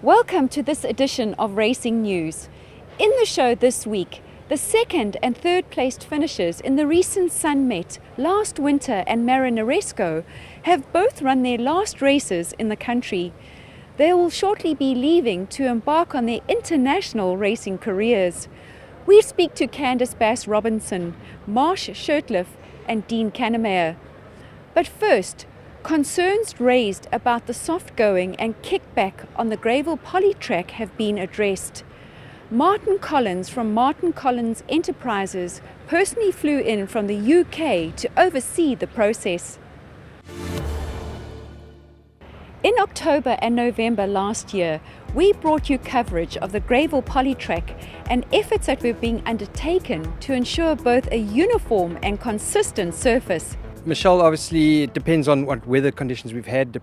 Welcome to this edition of Racing News. In the show this week, the second and third placed finishers in the recent Sunmet, Last Winter and Marinaresco have both run their last races in the country. They will shortly be leaving to embark on their international racing careers. We speak to Candice Bass-Robinson, Marsh Shurtleff and Dean Kannemeyer. But first, concerns raised about the soft going and kickback on the Greyville polytrack have been addressed. Martin Collins from Martin Collins Enterprises personally flew in from the UK to oversee the process. In October and November last year, we brought you coverage of the Greyville polytrack and efforts that were being undertaken to ensure both a uniform and consistent surface. Michelle, obviously it depends on what weather conditions we've had,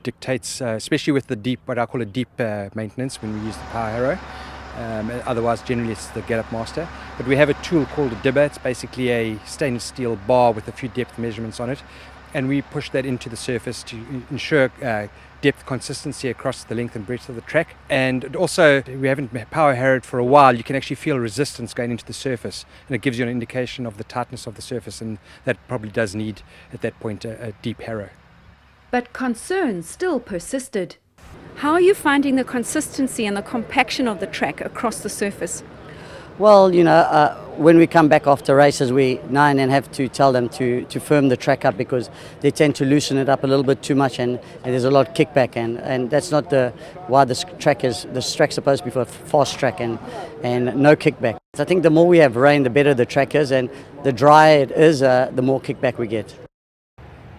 dictates, especially with the deep, what I call a deep maintenance when we use the power harrow. Otherwise, generally it's the Get Up Master. But we have a tool called a dibber. It's basically a stainless steel bar with a few depth measurements on it. And we push that into the surface to ensure depth consistency across the length and breadth of the track. And also, we haven't power harrowed for a while, you can actually feel resistance going into the surface, and it gives you an indication of the tightness of the surface, and that probably does need, at that point, a deep harrow. But concerns still persisted. How are you finding the consistency and the compaction of the track across the surface? Well, when we come back after races, we now and then have to tell them to firm the track up because they tend to loosen it up a little bit too much, and there's a lot of kickback, and that's not why this track's supposed to be for a fast track and no kickback. I think the more we have rain, the better the track is, and the drier it is, the more kickback we get.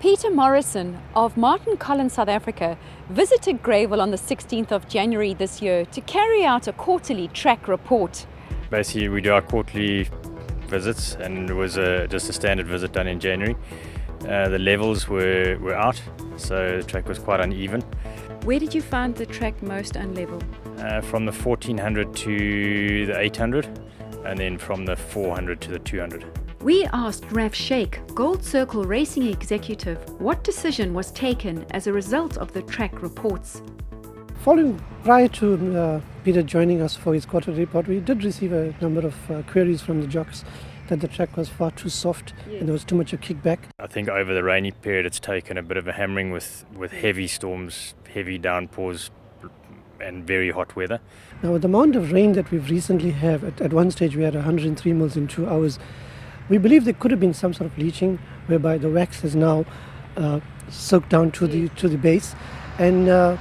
Peter Morrison of Martin Collins South Africa visited Greyville on the 16th of January this year to carry out a quarterly track report. Basically, we do our quarterly visits, and it was just a standard visit done in January. The levels were out, so the track was quite uneven. Where did you find the track most unlevel? From the 1400 to the 800, and then from the 400 to the 200. We asked Raf Sheikh, GoldCircleRacing executive, what decision was taken as a result of the track reports. Prior to Peter joining us for his quarterly report, we did receive a number of queries from the jocks that the track was far too soft and there was too much of kickback. I think over the rainy period it's taken a bit of a hammering with heavy storms, heavy downpours and very hot weather. Now with the amount of rain that we've recently had, at one stage we had 103 mils in 2 hours, we believe there could have been some sort of leaching whereby the wax has now soaked down to the base, and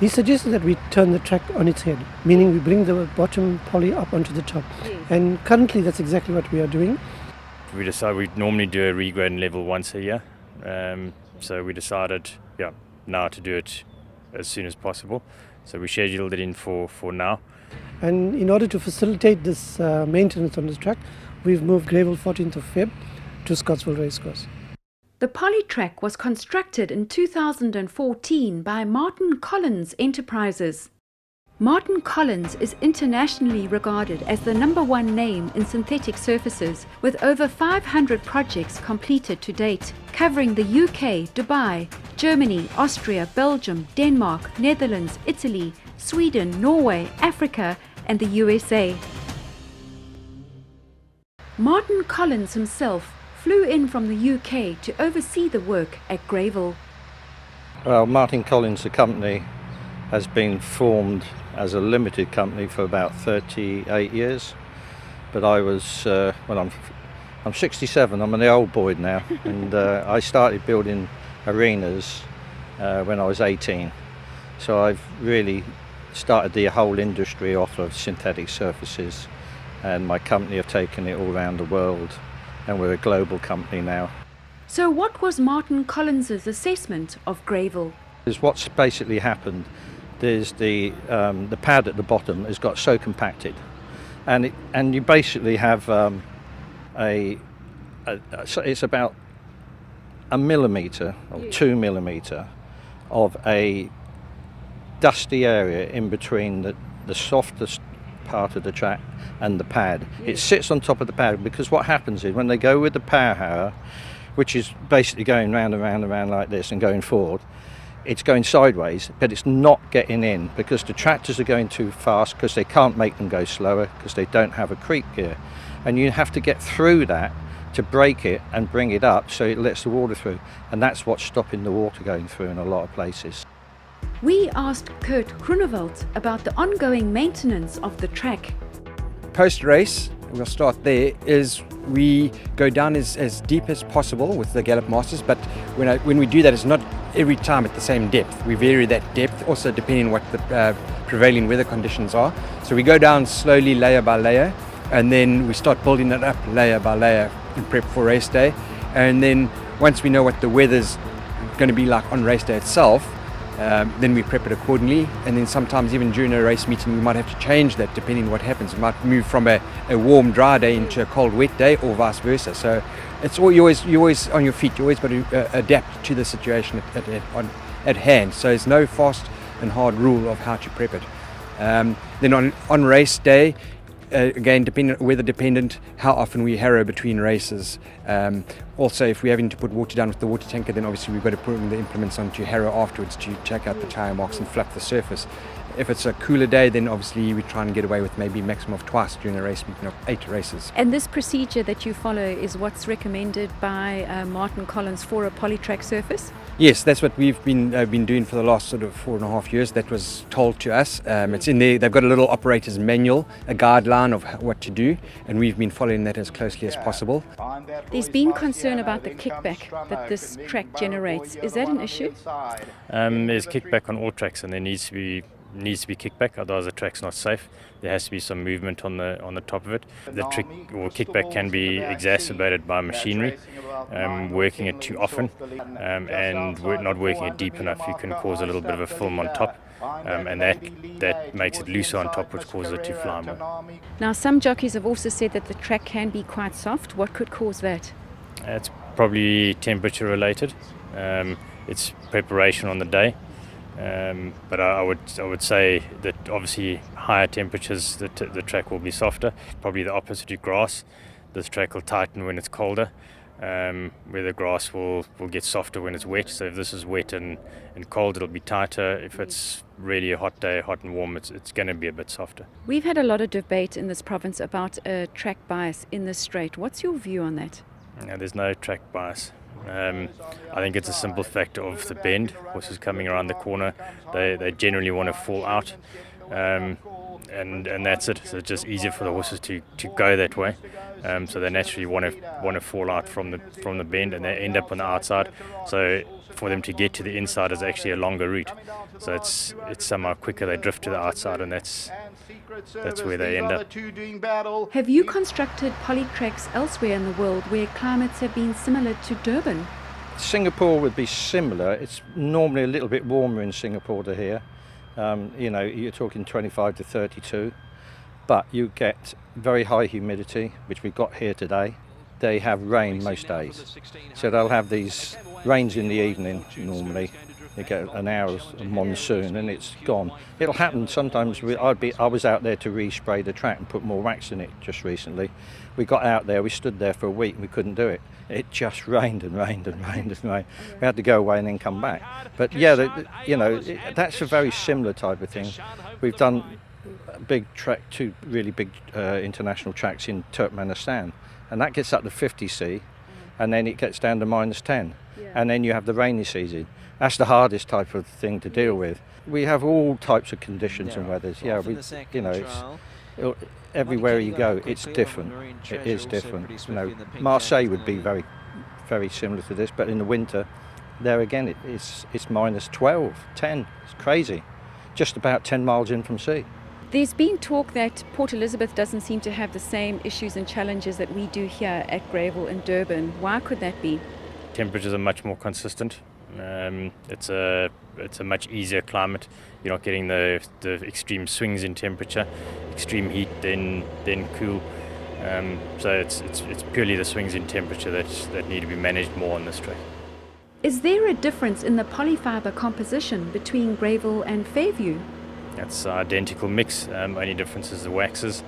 he suggested that we turn the track on its head, meaning we bring the bottom poly up onto the top. Yes. And currently that's exactly what we are doing. We decided we normally do a regrade and level once a year, so we decided now to do it as soon as possible. So we scheduled it in for now. And in order to facilitate this maintenance on this track, we've moved Greyville 14th of Feb to Scottsville Racecourse. The polytrack was constructed in 2014 by Martin Collins Enterprises. Martin Collins is internationally regarded as the #1 name in synthetic surfaces, with over 500 projects completed to date, covering the UK, Dubai, Germany, Austria, Belgium, Denmark, Netherlands, Italy, Sweden, Norway, Africa and the USA. Martin Collins himself flew in from the UK to oversee the work at Greyville. Well, Martin Collins, the company, has been formed as a limited company for about 38 years. But I was, I'm 67, I'm an old boy now, and I started building arenas when I was 18. So I've really started the whole industry off of synthetic surfaces, and my company have taken it all around the world. And we're a global company now. So what was Martin Collins's assessment of Greyville? Is what's basically happened. There's the pad at the bottom has got so compacted, and you basically have it's about 1 millimetre or 2 millimetre of a dusty area in between the softest part of the track and the pad. It sits on top of the pad, because what happens is when they go with the power harrow, which is basically going round and round and round like this and going forward, it's going sideways, but it's not getting in because the tractors are going too fast because they can't make them go slower because they don't have a creep gear. And you have to get through that to brake it and bring it up so it lets the water through. And that's what's stopping the water going through in a lot of places. We asked Kurt Groenewald about the ongoing maintenance of the track. Post-race, we'll start there, is we go down as deep as possible with the Gallop Masters, but when we do that, it's not every time at the same depth. We vary that depth, also depending on what the prevailing weather conditions are. So we go down slowly, layer by layer, and then we start building it up layer by layer in prep for race day. And then once we know what the weather's going to be like on race day itself, then we prep it accordingly. And then sometimes even during a race meeting we might have to change that depending on what happens. We might move from a warm dry day into a cold wet day or vice versa. So it's all, you're always on your feet. You always got to adapt to the situation at hand. So there's no fast and hard rule of how to prep it. Then on race day, again, weather dependent, how often we harrow between races. Also, if we're having to put water down with the water tanker, then obviously we've got to put the implements on to harrow afterwards to check out the tyre marks and fluff the surface. If it's a cooler day, then obviously we try and get away with maybe maximum of twice during a race week, 8 races. And this procedure that you follow is what's recommended by Martin Collins for a polytrack surface? Yes, that's what we've been doing for the last sort of 4.5 years. That was told to us. It's in there. They've got a little operator's manual, a guideline of what to do, and we've been following that as closely as possible. There's been concern about the kickback that this track generates. Is that an issue? There's kickback on all tracks, and there needs to be kickback, otherwise the track's not safe. There has to be some movement on the top of it. The kickback can be exacerbated by machinery, working it too often, and not working it deep enough. You can cause a little bit of a film on top, and that makes it looser on top, which causes it to fly more. Now, some jockeys have also said that the track can be quite soft. What could cause that? It's probably temperature related. It's preparation on the day. But I would say that obviously higher temperatures the track will be softer. Probably the opposite to grass. This track will tighten when it's colder, where the grass will get softer when it's wet. So if this is wet and cold, it'll be tighter. If it's really a hot day, hot and warm, it's going to be a bit softer. We've had a lot of debate in this province about a track bias in this straight. What's your view on that? No, there's no track bias. I think it's a simple factor of the bend. Horses coming around the corner, they generally want to fall out, and that's it. So it's just easier for the horses to go that way. So they naturally want to fall out from the bend, and they end up on the outside. So for them to get to the inside is actually a longer route. So it's somehow quicker. They drift to the outside, and that's where they end up. Have you constructed polytracks elsewhere in the world where climates have been similar to Durban? Singapore would be similar. It's normally a little bit warmer in Singapore to here. You're talking 25 to 32, but you get very high humidity, which we've got here today. They have rain most days, so they'll have these rains in the evening normally. You get an hour's monsoon and it's gone. It'll happen sometimes. I was out there to respray the track and put more wax in it just recently. We got out there, we stood there for a week and we couldn't do it. It just rained and rained and rained and rained. We had to go away and then come back. But yeah, that's a very similar type of thing. We've done a big track, 2 really big international tracks in Turkmenistan, and that gets up to 50°C, and then it gets down to -10, and then you have the rainy season. That's the hardest type of thing to deal with. We have all types of conditions and weathers. Yeah, it's everywhere you go, it's different. It is different. Marseille would be very, very similar to this, but in the winter, there again, it's -12, 10. It's crazy. Just about 10 miles in from sea. There's been talk that Port Elizabeth doesn't seem to have the same issues and challenges that we do here at Greyville and Durban. Why could that be? Temperatures are much more consistent. It's a much easier climate. You're not getting the extreme swings in temperature, extreme heat, then cool. So it's purely the swings in temperature that need to be managed more on this track. Is there a difference in the polyfiber composition between Greyville and Fairview? It's an identical mix. Only difference is the waxes.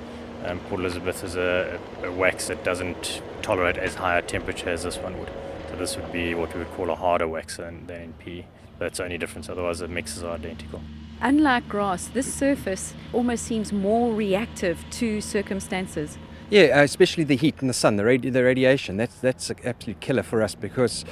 Port Elizabeth is a wax that doesn't tolerate as high a temperature as this one would. So this would be what we would call a harder waxer than NP. That's the only difference, otherwise the mixes are identical. Unlike grass, this surface almost seems more reactive to circumstances. Yeah, especially the heat and the sun, the radiation. That's an absolute killer for us, because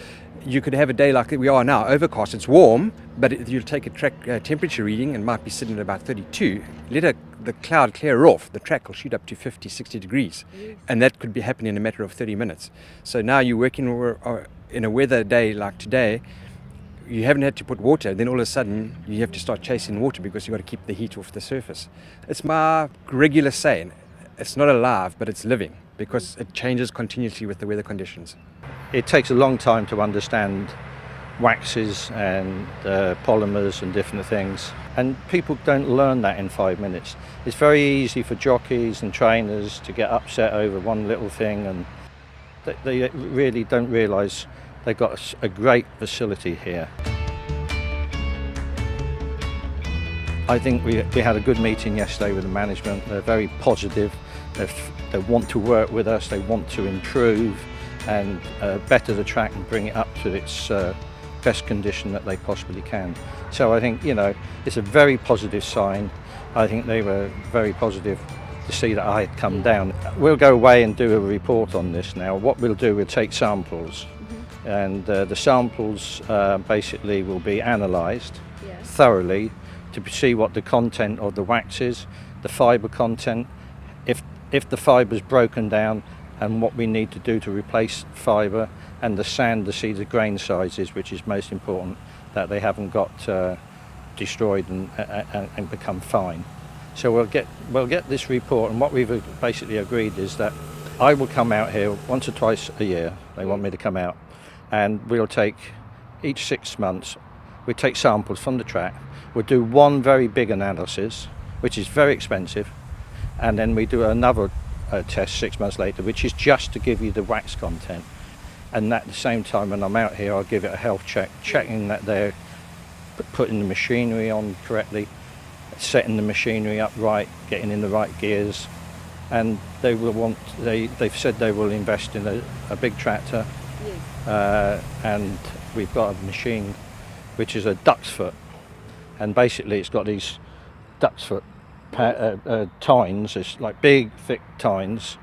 you could have a day like we are now, overcast. It's warm, but you'll take a track temperature reading and might be sitting at about 32. Let the cloud clear off, the track will shoot up to 50, 60 degrees. And that could be happening in a matter of 30 minutes. So now you're working in a weather day like today, you haven't had to put water, then all of a sudden you have to start chasing water because you've got to keep the heat off the surface. It's my regular saying, it's not alive, but it's living, because it changes continuously with the weather conditions. It takes a long time to understand waxes and polymers and different things, and people don't learn that in 5 minutes. It's very easy for jockeys and trainers to get upset over one little thing, and they really don't realise they've got a great facility here. I think we had a good meeting yesterday with the management. They're very positive. They want to work with us. They want to improve and better the track and bring it up to its best condition that they possibly can. So I think, it's a very positive sign. I think they were very positive to see that I had come down. We'll go away and do a report on this now. What we'll do, we'll take samples, and the samples basically will be analysed thoroughly to see what the content of the wax is, the fibre content, if the fibre's broken down, and what we need to do to replace fibre, and the sand to see the grain sizes, which is most important, that they haven't got destroyed and become fine. So we'll get this report, and what we've basically agreed is that I will come out here once or twice a year. They want me to come out, and we'll take each 6 months. We take samples from the track. We'll do one very big analysis, which is very expensive, and then we do another test 6 months later, which is just to give you the wax content. And at the same time, when I'm out here, I'll give it a health check, checking that they're putting the machinery on correctly, setting the machinery up right, getting in the right gears. And they've said they will invest in a big tractor, and we've got a machine which is a duck's foot, and basically it's got these duck's foot tines. It's like big thick tines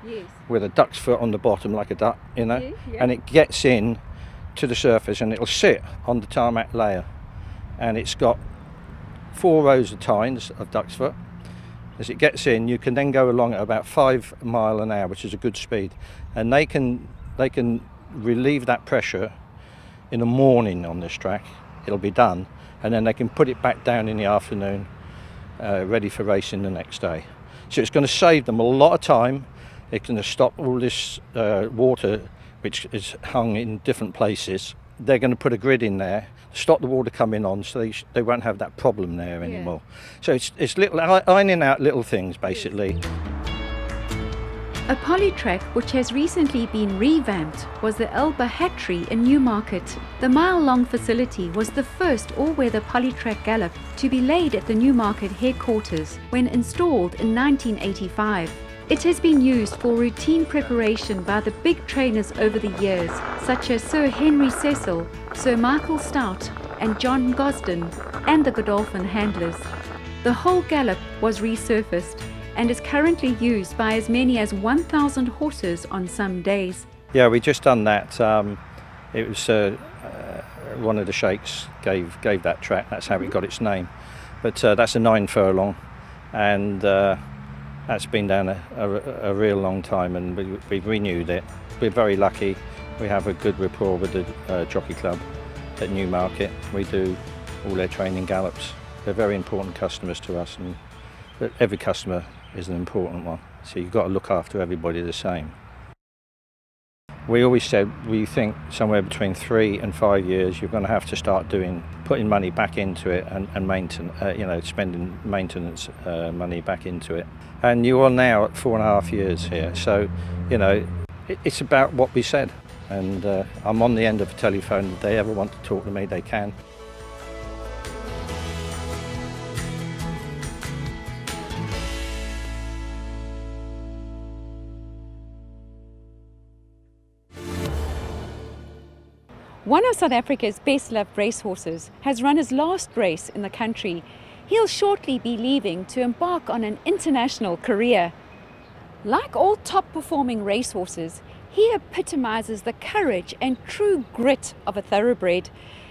with a duck's foot on the bottom, like a duck, and it gets in to the surface and it'll sit on the tarmac layer, and it's got 4 rows of tines of duck's foot. As it gets in, you can then go along at about 5 miles an hour, which is a good speed, and they can relieve that pressure in the morning on this track. It'll be done, and then they can put it back down in the afternoon, ready for racing the next day. So it's going to save them a lot of time. It's going to stop all this water which is hung in different places. They're going to put a grid in there, stop the water coming on, so they won't have that problem there anymore. So it's little ironing out little things, basically. A polytrack which has recently been revamped was the Elba Hatchery in Newmarket. The mile-long facility was the first all-weather polytrack gallop to be laid at the Newmarket headquarters when installed in 1985. It has been used for routine preparation by the big trainers over the years, such as Sir Henry Cecil, Sir Michael Stout and John Gosden, and the Godolphin handlers. The whole gallop was resurfaced and is currently used by as many as 1,000 horses on some days. Yeah, we just done that. It was one of the sheikhs gave that track. That's how it got its name. But that's a 9 furlong, and that's been down a real long time, and we've renewed it. We're very lucky. We have a good rapport with the jockey club at Newmarket. We do all their training gallops. They're very important customers to us, and every customer is an important one. So you've got to look after everybody the same. We always said we think somewhere between 3 and 5 years you're going to have to start putting money back into it and maintenance, spending maintenance money back into it. And you are now at 4.5 years here, so it's about what we said. And I'm on the end of the telephone. If they ever want to talk to me, they can. One of South Africa's best-loved racehorses has run his last race in the country. He'll shortly be leaving to embark on an international career. Like all top-performing racehorses, he epitomizes the courage and true grit of a thoroughbred,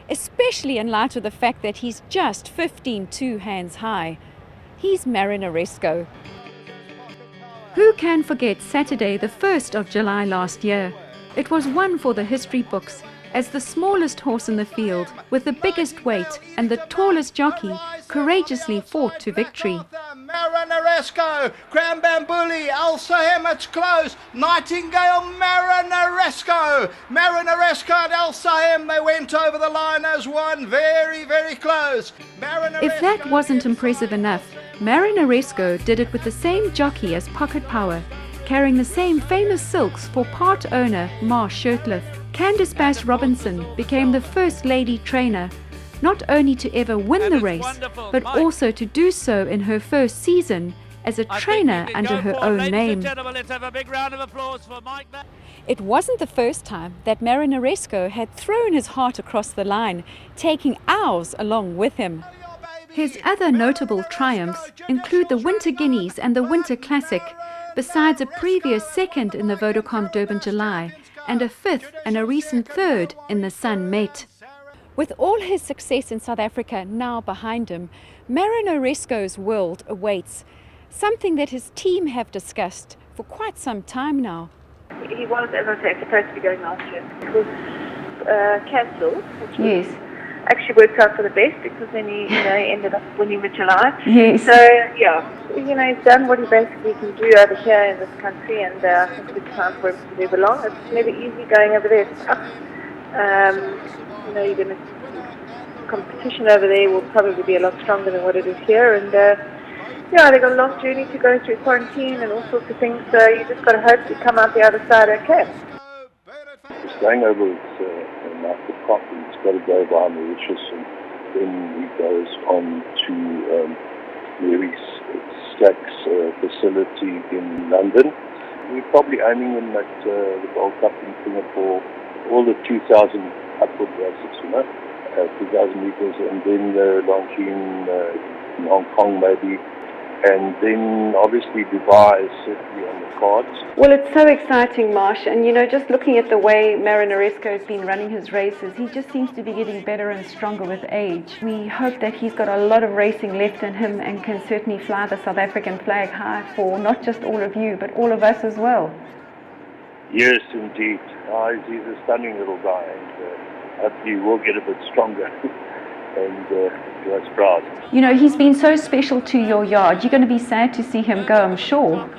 especially in light of the fact that he's just 15.2 hands high. He's Marinaresco. Who can forget Saturday, the 1st of July last year? It was one for the history books, as the smallest horse in the field, with the biggest weight and the tallest jockey, courageously fought to victory. Marinaresco, Crambambuli, Alsahem, it's close. Nightingale, Marinaresco. Marinaresco and Alsahem, they went over the line as one. Very, very close. If that wasn't impressive enough, Marinaresco did it with the same jockey as Pocket Power, carrying the same famous silks for part owner Ma Shirtliff. Candice Bass Robinson became the first lady trainer, not only to ever win the race, but also to do so in her first season as a trainer under her own name. It wasn't the first time that Marinaresco had thrown his heart across the line, taking ours along with him. His other notable triumphs include the Winter Guineas and the Winter Classic, besides a previous second in the Vodacom Durban July and a 5th and a recent 3rd in the Sun Met. With all his success in South Africa now behind him, Marinaresco's world awaits, something that his team have discussed for quite some time now. He was, as I said, supposed to be going last year. It was cancelled, which actually worked out for the best, because then he ended up winning the July. Yes. So, yeah, he's done what he basically can do over here in this country, and I think it's time for him to move along. It's never easy going over there. It's tough. You're going to competition over there will probably be a lot stronger than what it is here, and they've got a long journey to go through quarantine and all sorts of things, so you just got to hope to come out the other side okay. Going over is like the cop, he's got to go by Mauritius, and then he goes on to Mary's Stacks facility in London. We're probably aiming him at the Gold Cup in Singapore, all the 2,000 upward races, 2,000 meters, and then Longines in Hong Kong maybe, and then obviously Dubai is certainly on the cards. Well, it's so exciting, Marsh, and just looking at the way Marinaresco has been running his races, he just seems to be getting better and stronger with age. We hope that he's got a lot of racing left in him and can certainly fly the South African flag high for not just all of you, but all of us as well. Yes, indeed. He's a stunning little guy, and hopefully he will get a bit stronger. And do us proud. He's been so special to your yard. You're going to be sad to see him go, I'm sure.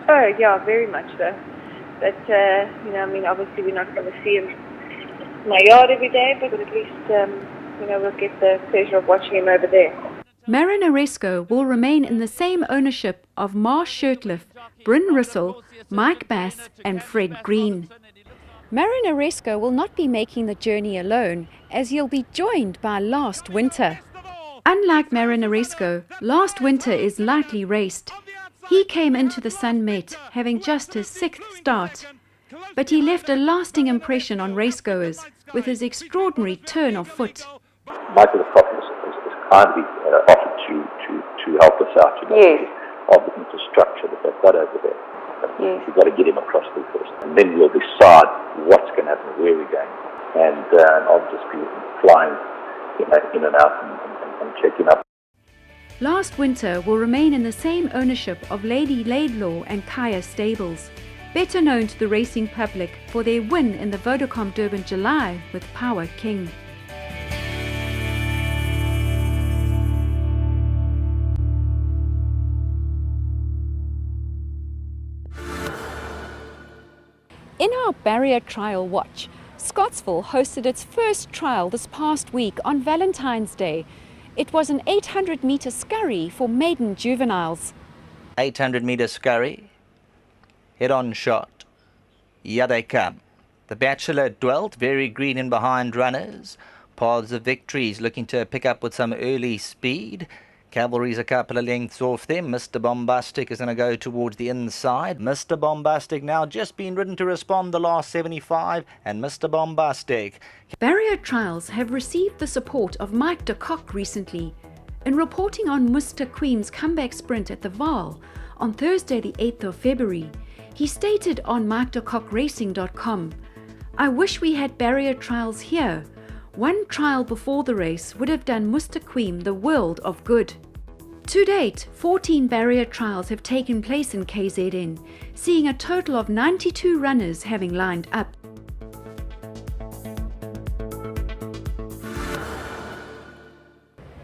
Oh, yeah, very much so. But, obviously we're not going to see him in my yard every day, but at least, we'll get the pleasure of watching him over there. Marinaresco will remain in the same ownership of Ma Shirtliff, Bryn Rissell, Mike Bass and Fred Green. Marinaresco will not be making the journey alone, as he'll be joined by Last Winter. Unlike Marinaresco, Last Winter is lightly raced. He came into the Sun Met having just his 6th start, but he left a lasting impression on racegoers with his extraordinary turn of foot. Michael the Prophet is kindly offered to help us out, Yes. Of the infrastructure that they've got over there. Yes. We've got to get him across there first, and then we'll decide what's going to happen, where we're going, and I'll just be flying in and out and checking up. Last Winter will remain in the same ownership of Lady Laidlaw and Kaya Stables, better known to the racing public for their win in the Vodacom Durban July with Power King. In our barrier trial watch, Scottsville hosted its first trial this past week on Valentine's Day. It was an 800-metre scurry for maiden juveniles. 800-metre scurry, head-on shot. Here they come. The Bachelor dwelt, very green in behind runners. Paths of Victories looking to pick up with some early speed. Cavalry's a couple of lengths off them. Mr. Bombastic is going to go towards the inside. Mr. Bombastic now just been ridden to respond the last 75, and Mr. Bombastic. Barrier Trials have received the support of Mike de Kock recently. In reporting on Mr. Queen's comeback sprint at the Vaal on Thursday the 8th of February, he stated on MikeDeCockRacing.com, "I wish we had Barrier Trials here. One trial before the race would have done Mr. Queen the world of good." To date, 14 barrier trials have taken place in KZN, seeing a total of 92 runners having lined up.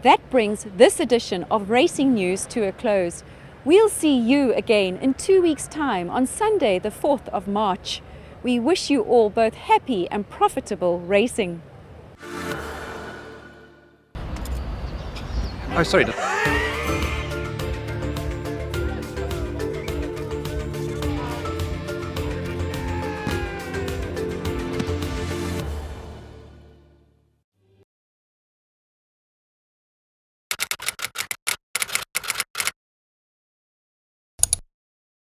That brings this edition of Racing News to a close. We'll see you again in 2 weeks' time on Sunday the 4th of March. We wish you all both happy and profitable racing. Oh, sorry.